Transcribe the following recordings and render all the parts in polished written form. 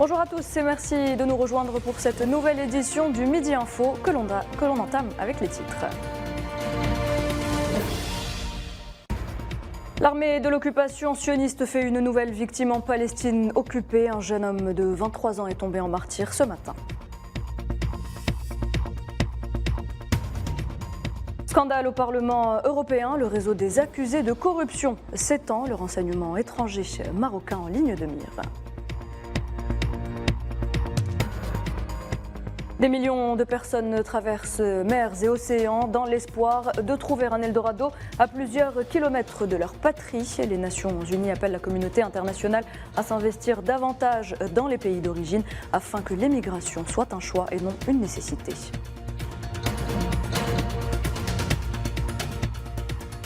Bonjour à tous et merci de nous rejoindre pour cette nouvelle édition du Midi Info que l'on entame avec les titres. L'armée de l'occupation sioniste fait une nouvelle victime en Palestine occupée. Un jeune homme de 23 ans est tombé en martyr ce matin. Scandale au Parlement européen, le réseau des accusés de corruption s'étend, le renseignement étranger marocain en ligne de mire. Des millions de personnes traversent mers et océans dans l'espoir de trouver un Eldorado à plusieurs kilomètres de leur patrie. Les Nations Unies appellent la communauté internationale à s'investir davantage dans les pays d'origine afin que l'émigration soit un choix et non une nécessité.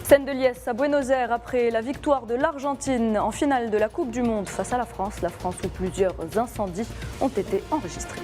Scène de liesse à Buenos Aires après la victoire de l'Argentine en finale de la Coupe du Monde face à la France où plusieurs incendies ont été enregistrés.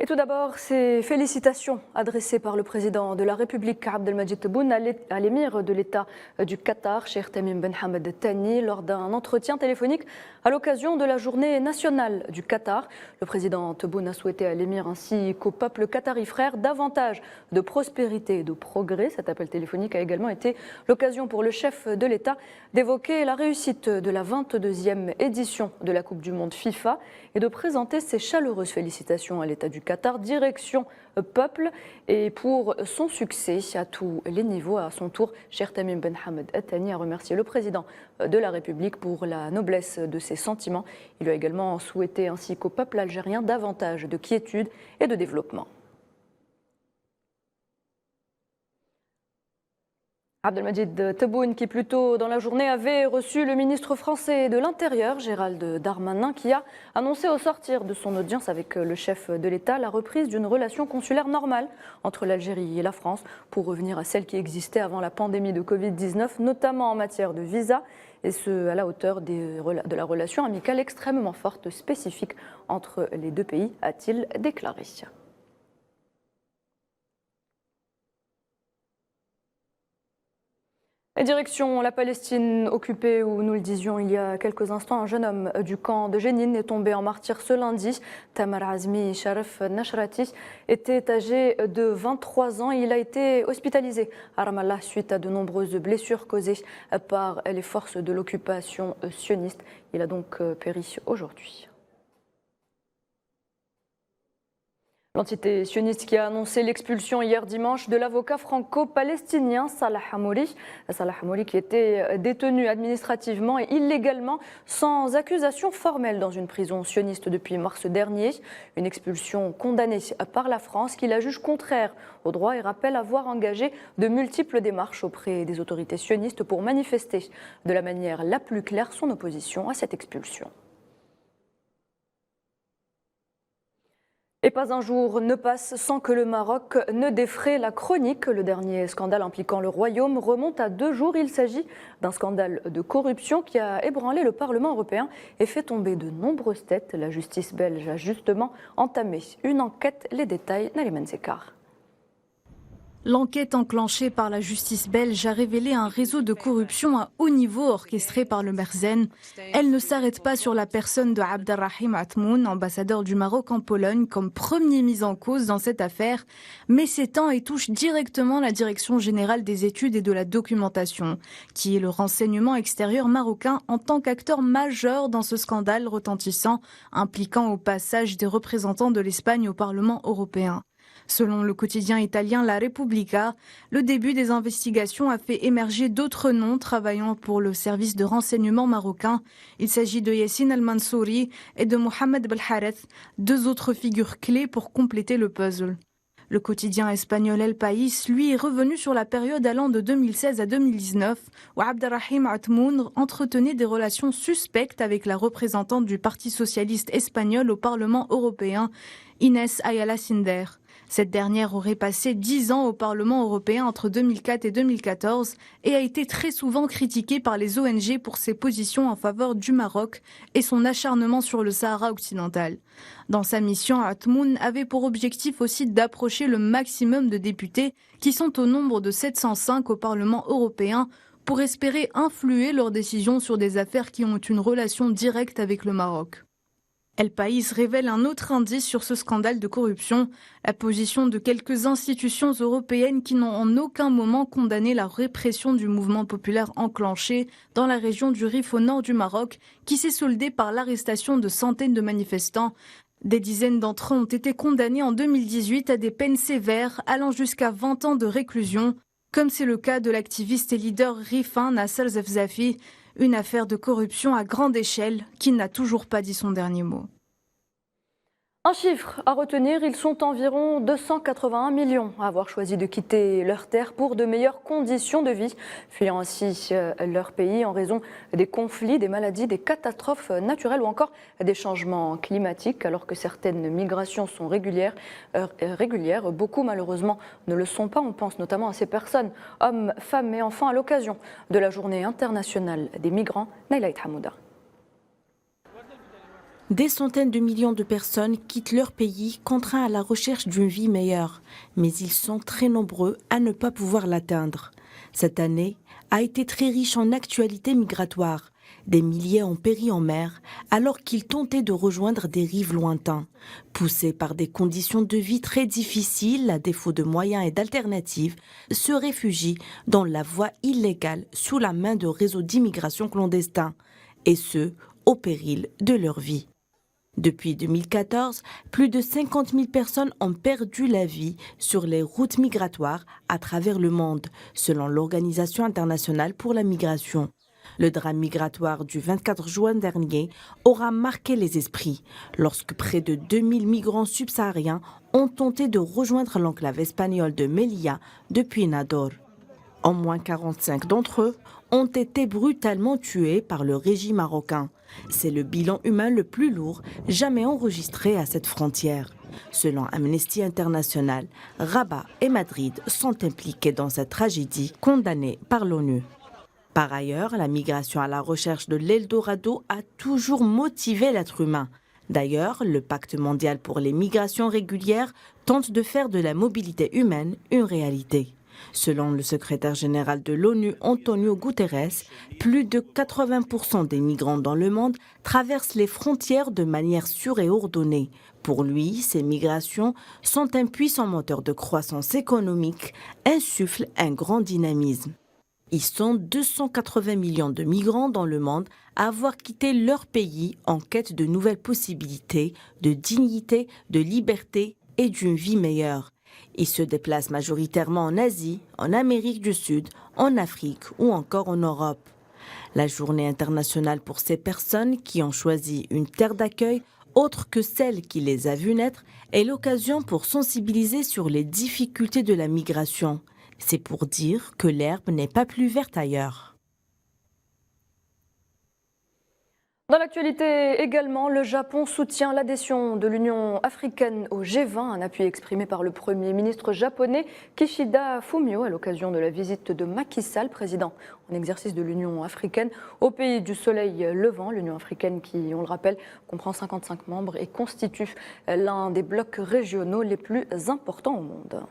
Et tout d'abord, ces félicitations adressées par le président de la République, Abdelmadjid Tebboune, à l'émir de l'État du Qatar, Cheikh Tamim Ben Hamad Al Thani, lors d'un entretien téléphonique à l'occasion de la journée nationale du Qatar. Le président Tebboune a souhaité à l'émir ainsi qu'au peuple qatari frère davantage de prospérité et de progrès. Cet appel téléphonique a également été l'occasion pour le chef de l'État d'évoquer la réussite de la 22e édition de la Coupe du Monde FIFA et de présenter ses chaleureuses félicitations à l'État du Qatar, direction peuple, et pour son succès à tous les niveaux. À son tour, Cheikh Tamim Ben Hamad Al Thani a remercié le président de la République pour la noblesse de ses sentiments. Il lui a également souhaité ainsi qu'au peuple algérien davantage de quiétude et de développement. Abdelmadjid Tebboune, qui plus tôt dans la journée avait reçu le ministre français de l'Intérieur, Gérald Darmanin, qui a annoncé au sortir de son audience avec le chef de l'État la reprise d'une relation consulaire normale entre l'Algérie et la France pour revenir à celle qui existait avant la pandémie de Covid-19, notamment en matière de visa, et ce à la hauteur de la relation amicale extrêmement forte spécifique entre les deux pays, a-t-il déclaré. Et direction la Palestine occupée où, nous le disions il y a quelques instants, un jeune homme du camp de Jénine est tombé en martyr ce lundi. Tamar Azmi Sharaf Nashrati était âgé de 23 ans et il a été hospitalisé à Ramallah suite à de nombreuses blessures causées par les forces de l'occupation sioniste. Il a donc péri aujourd'hui. L'entité sioniste qui a annoncé l'expulsion hier dimanche de l'avocat franco-palestinien Salah Hamouri. Salah Hamouri qui était détenu administrativement et illégalement sans accusation formelle dans une prison sioniste depuis mars dernier. Une expulsion condamnée par la France qui la juge contraire au droit et rappelle avoir engagé de multiples démarches auprès des autorités sionistes pour manifester de la manière la plus claire son opposition à cette expulsion. Et pas un jour ne passe sans que le Maroc ne défraie la chronique. Le dernier scandale impliquant le Royaume remonte à 2 jours. Il s'agit d'un scandale de corruption qui a ébranlé le Parlement européen et fait tomber de nombreuses têtes. La justice belge a justement entamé une enquête. Les détails, Nariman Sekar. L'enquête enclenchée par la justice belge a révélé un réseau de corruption à haut niveau orchestré par le Merzen. Elle ne s'arrête pas sur la personne de Abdelrahim Atmoun, ambassadeur du Maroc en Pologne, comme premier mis en cause dans cette affaire, mais s'étend et touche directement la Direction générale des études et de la documentation, qui est le renseignement extérieur marocain en tant qu'acteur majeur dans ce scandale retentissant, impliquant au passage des représentants de l'Espagne au Parlement européen. Selon le quotidien italien La Repubblica, le début des investigations a fait émerger d'autres noms travaillant pour le service de renseignement marocain. Il s'agit de Yassine Al-Mansouri et de Mohamed Belhareth, 2 autres figures clés pour compléter le puzzle. Le quotidien espagnol El País, lui, est revenu sur la période allant de 2016 à 2019, où Abdelrahim Atmoun entretenait des relations suspectes avec la représentante du Parti socialiste espagnol au Parlement européen, Inés Ayala Sinder. Cette dernière aurait passé 10 ans au Parlement européen entre 2004 et 2014 et a été très souvent critiquée par les ONG pour ses positions en faveur du Maroc et son acharnement sur le Sahara occidental. Dans sa mission, Atmoun avait pour objectif aussi d'approcher le maximum de députés, qui sont au nombre de 705 au Parlement européen, pour espérer influer leurs décisions sur des affaires qui ont une relation directe avec le Maroc. El País révèle un autre indice sur ce scandale de corruption, la position de quelques institutions européennes qui n'ont en aucun moment condamné la répression du mouvement populaire enclenché dans la région du Rif au nord du Maroc, qui s'est soldée par l'arrestation de centaines de manifestants. Des dizaines d'entre eux ont été condamnés en 2018 à des peines sévères allant jusqu'à 20 ans de réclusion, comme c'est le cas de l'activiste et leader rifin Nasser Zefzafi, une affaire de corruption à grande échelle qui n'a toujours pas dit son dernier mot. Un chiffre à retenir, ils sont environ 281 millions à avoir choisi de quitter leur terre pour de meilleures conditions de vie, fuyant ainsi leur pays en raison des conflits, des maladies, des catastrophes naturelles ou encore des changements climatiques. Alors que certaines migrations sont régulières, beaucoup malheureusement ne le sont pas. On pense notamment à ces personnes, hommes, femmes et enfants, à l'occasion de la journée internationale des migrants. Naïla Hamouda. Des centaines de millions de personnes quittent leur pays, contraints à la recherche d'une vie meilleure. Mais ils sont très nombreux à ne pas pouvoir l'atteindre. Cette année a été très riche en actualités migratoires. Des milliers ont péri en mer alors qu'ils tentaient de rejoindre des rives lointains. Poussés par des conditions de vie très difficiles, à défaut de moyens et d'alternatives, se réfugient dans la voie illégale sous la main de réseaux d'immigration clandestins. Et ce, au péril de leur vie. Depuis 2014, plus de 50 000 personnes ont perdu la vie sur les routes migratoires à travers le monde, selon l'Organisation internationale pour la migration. Le drame migratoire du 24 juin dernier aura marqué les esprits, lorsque près de 2000 migrants subsahariens ont tenté de rejoindre l'enclave espagnole de Melilla depuis Nador. Au moins 45 d'entre eux ont été brutalement tués par le régime marocain. C'est le bilan humain le plus lourd jamais enregistré à cette frontière. Selon Amnesty International, Rabat et Madrid sont impliqués dans cette tragédie condamnée par l'ONU. Par ailleurs, la migration à la recherche de l'Eldorado a toujours motivé l'être humain. D'ailleurs, le Pacte mondial pour les migrations régulières tente de faire de la mobilité humaine une réalité. Selon le secrétaire général de l'ONU, Antonio Guterres, plus de 80% des migrants dans le monde traversent les frontières de manière sûre et ordonnée. Pour lui, ces migrations sont un puissant moteur de croissance économique, insufflent un grand dynamisme. Ils sont 280 millions de migrants dans le monde à avoir quitté leur pays en quête de nouvelles possibilités, de dignité, de liberté et d'une vie meilleure. Ils se déplacent majoritairement en Asie, en Amérique du Sud, en Afrique ou encore en Europe. La journée internationale pour ces personnes qui ont choisi une terre d'accueil autre que celle qui les a vues naître est l'occasion pour sensibiliser sur les difficultés de la migration. C'est pour dire que l'herbe n'est pas plus verte ailleurs. Dans l'actualité également, le Japon soutient l'adhésion de l'Union africaine au G20, un appui exprimé par le Premier ministre japonais Kishida Fumio à l'occasion de la visite de Macky Sall, président en exercice de l'Union africaine, au pays du soleil levant. L'Union africaine qui, on le rappelle, comprend 55 membres et constitue l'un des blocs régionaux les plus importants au monde.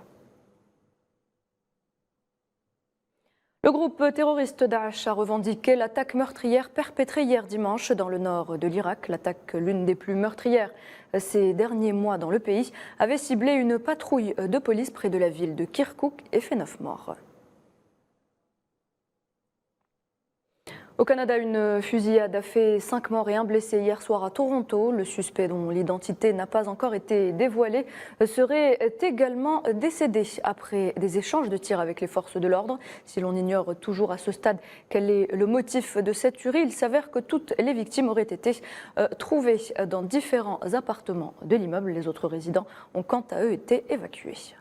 Le groupe terroriste Daesh a revendiqué l'attaque meurtrière perpétrée hier dimanche dans le nord de l'Irak. L'attaque, l'une des plus meurtrières ces derniers mois dans le pays, avait ciblé une patrouille de police près de la ville de Kirkouk et fait 9 morts. Au Canada, une fusillade a fait 5 morts et 1 blessé hier soir à Toronto. Le suspect, dont l'identité n'a pas encore été dévoilée, serait également décédé après des échanges de tirs avec les forces de l'ordre. Si l'on ignore toujours à ce stade quel est le motif de cette tuerie, il s'avère que toutes les victimes auraient été trouvées dans différents appartements de l'immeuble. Les autres résidents ont quant à eux été évacués.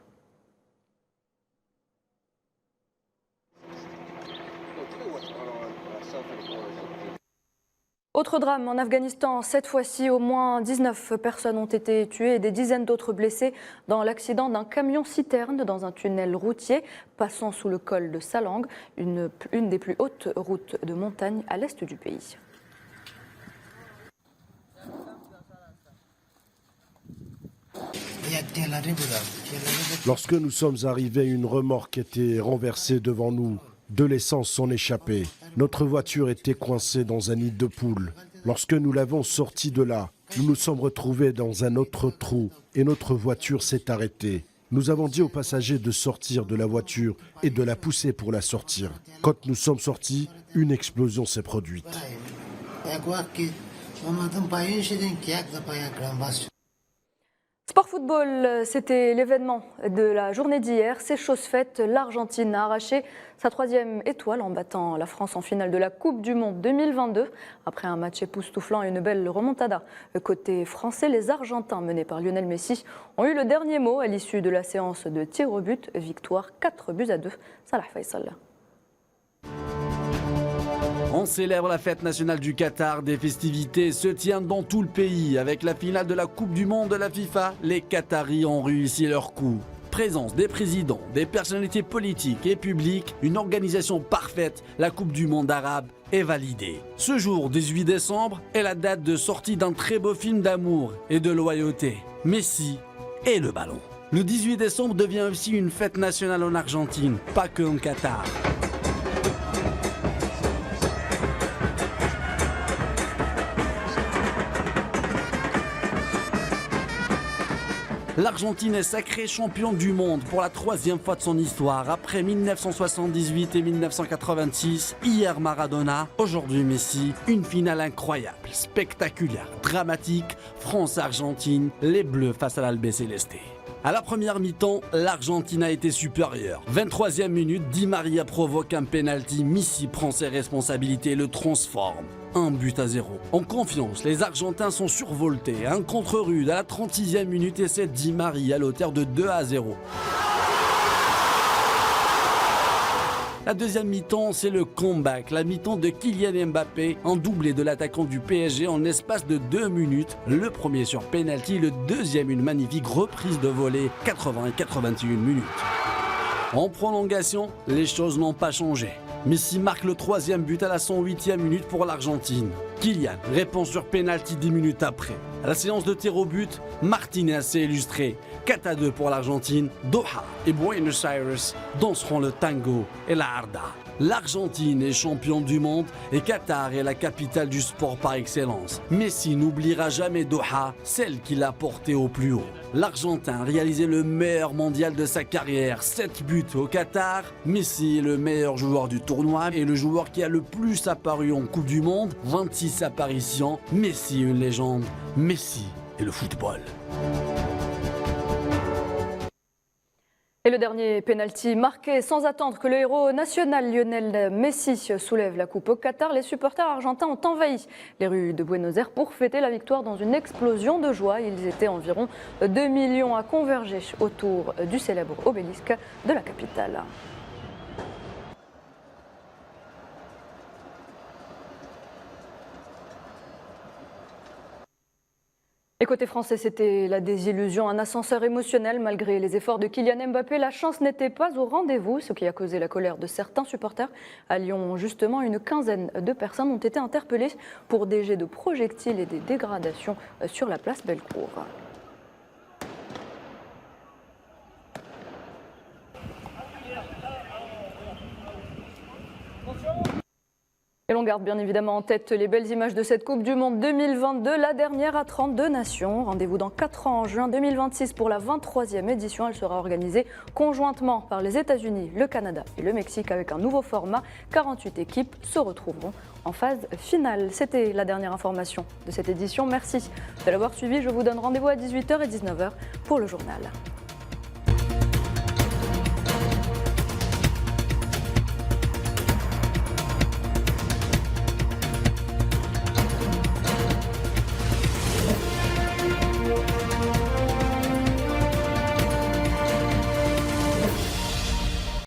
Autre drame en Afghanistan, cette fois-ci au moins 19 personnes ont été tuées et des dizaines d'autres blessées dans l'accident d'un camion-citerne dans un tunnel routier passant sous le col de Salang, une des plus hautes routes de montagne à l'est du pays. Lorsque nous sommes arrivés, une remorque était renversée devant nous. De l'essence s'en échappait. Notre voiture était coincée dans un nid de poule. Lorsque nous l'avons sortie de là, nous nous sommes retrouvés dans un autre trou et notre voiture s'est arrêtée. Nous avons dit aux passagers de sortir de la voiture et de la pousser pour la sortir. Quand nous sommes sortis, une explosion s'est produite. Sport football, c'était l'événement de la journée d'hier. C'est chose faite, l'Argentine a arraché sa 3e étoile en battant la France en finale de la Coupe du Monde 2022. Après un match époustouflant et une belle remontada. Côté français, les Argentins menés par Lionel Messi ont eu le dernier mot à l'issue de la séance de tir au but. Victoire 4-2. Salah Faisal. On célèbre la fête nationale du Qatar. Des festivités se tiennent dans tout le pays. Avec la finale de la Coupe du Monde de la FIFA, les Qataris ont réussi leur coup. Présence des présidents, des personnalités politiques et publiques, une organisation parfaite, la Coupe du Monde arabe est validée. Ce jour, 18 décembre, est la date de sortie d'un très beau film d'amour et de loyauté. Messi et le ballon. Le 18 décembre devient aussi une fête nationale en Argentine, pas que en Qatar. L'Argentine est sacrée championne du monde pour la 3e fois de son histoire. Après 1978 et 1986, hier Maradona, aujourd'hui Messi. Une finale incroyable, spectaculaire, dramatique. France-Argentine, les Bleus face à l'Albiceleste. À la première mi-temps, l'Argentine a été supérieure. 23e minute, Di Maria provoque un penalty. Messi prend ses responsabilités et le transforme. 1-0. En confiance, les Argentins sont survoltés. Un contre rude à la 36e minute et c'est Di Maria à l'auteur de 2-0. La deuxième mi-temps, c'est le comeback. La mi-temps de Kylian Mbappé, en doublé de l'attaquant du PSG en espace de 2 minutes. Le premier sur penalty, le deuxième une magnifique reprise de volée, 80 et 81 minutes. En prolongation, les choses n'ont pas changé. Messi marque le 3e but à la 108e minute pour l'Argentine. Kylian répond sur penalty 10 minutes après. À la séance de tir au but, Martinez s'est illustré. 4-2 pour l'Argentine. Doha et Buenos Aires danseront le tango et la harda. L'Argentine est championne du monde et Qatar est la capitale du sport par excellence. Messi n'oubliera jamais Doha, celle qui l'a porté au plus haut. L'Argentin a réalisé le meilleur mondial de sa carrière, 7 buts au Qatar. Messi est le meilleur joueur du tournoi et le joueur qui a le plus apparu en Coupe du Monde, 26 apparitions. Messi est une légende, Messi est le football. Et le dernier pénalty marqué sans attendre que le héros national Lionel Messi soulève la coupe au Qatar. Les supporters argentins ont envahi les rues de Buenos Aires pour fêter la victoire dans une explosion de joie. Ils étaient environ 2 millions à converger autour du célèbre obélisque de la capitale. Et côté français, c'était la désillusion, un ascenseur émotionnel malgré les efforts de Kylian Mbappé. La chance n'était pas au rendez-vous, ce qui a causé la colère de certains supporters. À Lyon, justement, une quinzaine de personnes ont été interpellées pour des jets de projectiles et des dégradations sur la place Bellecour. Et l'on garde bien évidemment en tête les belles images de cette Coupe du Monde 2022, la dernière à 32 nations. Rendez-vous dans 4 ans en juin 2026 pour la 23e édition. Elle sera organisée conjointement par les États-Unis, le Canada et le Mexique avec un nouveau format. 48 équipes se retrouveront en phase finale. C'était la dernière information de cette édition. Merci de l'avoir suivi. Je vous donne rendez-vous à 18h et 19h pour le journal.